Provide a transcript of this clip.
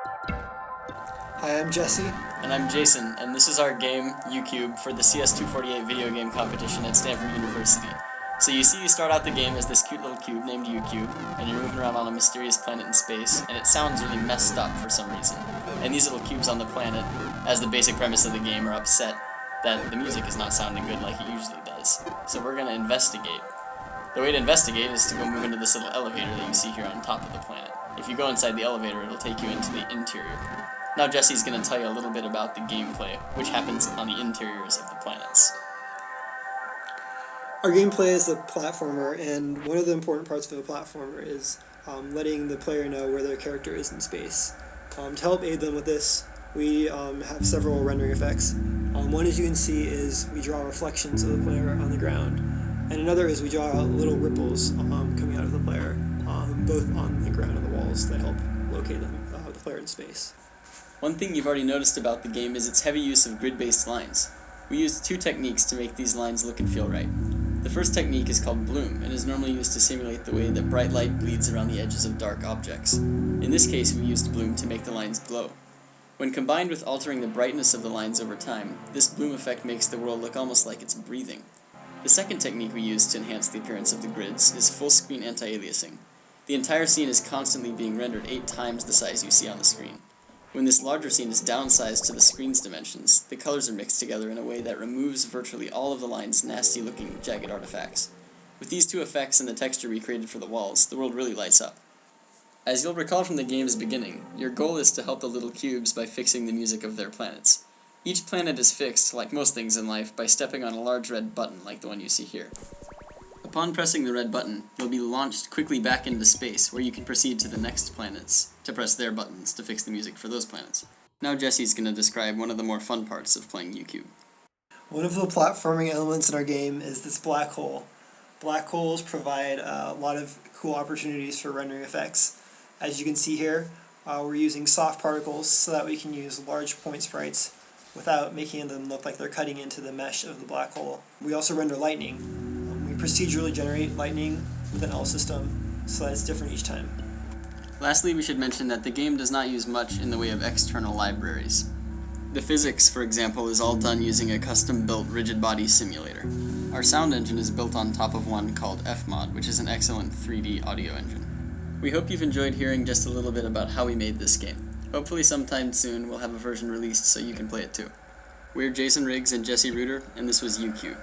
Hi, I'm Jesse. And I'm Jason, and this is our game, U-Cube, for the CS248 video game competition at Stanford University. So you start out the game as this cute little cube named U-Cube, and you're moving around on a mysterious planet in space, and it sounds really messed up for some reason. And these little cubes on the planet, as the basic premise of the game, are upset that the music is not sounding good like it usually does. So we're going to investigate. The way to investigate is to go move into this little elevator that you see here on top of the planet. If you go inside the elevator, it'll take you into the interior. Now Jesse's going to tell you a little bit about the gameplay, which happens on the interiors of the planets. Our gameplay is a platformer, and one of the important parts of a platformer is letting the player know where their character is in space. To help aid them with this, we have several rendering effects. One, as you can see, is we draw reflections of the player on the ground, and another is we draw little ripples coming out of the player, both on the ground and the walls that help locate the player in space. One thing you've already noticed about the game is its heavy use of grid-based lines. We used two techniques to make these lines look and feel right. The first technique is called bloom, and is normally used to simulate the way that bright light bleeds around the edges of dark objects. In this case, we used bloom to make the lines glow. When combined with altering the brightness of the lines over time, this bloom effect makes the world look almost like it's breathing. The second technique we used to enhance the appearance of the grids is full-screen anti-aliasing. The entire scene is constantly being rendered 8 times the size you see on the screen. When this larger scene is downsized to the screen's dimensions, the colors are mixed together in a way that removes virtually all of the line's nasty-looking, jagged artifacts. With these two effects and the texture we created for the walls, the world really lights up. As you'll recall from the game's beginning, your goal is to help the little cubes by fixing the music of their planets. Each planet is fixed, like most things in life, by stepping on a large red button like the one you see here. Upon pressing the red button, you'll be launched quickly back into space, where you can proceed to the next planets to press their buttons to fix the music for those planets. Now Jesse's going to describe one of the more fun parts of playing U-Cube. One of the platforming elements in our game is this black hole. Black holes provide a lot of cool opportunities for rendering effects. As you can see here, we're using soft particles so that we can use large point sprites without making them look like they're cutting into the mesh of the black hole. We also render lightning. We procedurally generate lightning with an L system so that it's different each time. Lastly, we should mention that the game does not use much in the way of external libraries. The physics, for example, is all done using a custom-built rigid body simulator. Our sound engine is built on top of one called Fmod, which is an excellent 3D audio engine. We hope you've enjoyed hearing just a little bit about how we made this game. Hopefully sometime soon we'll have a version released so you can play it too. We're Jason Riggs and Jesse Reuter, and this was U-Cube.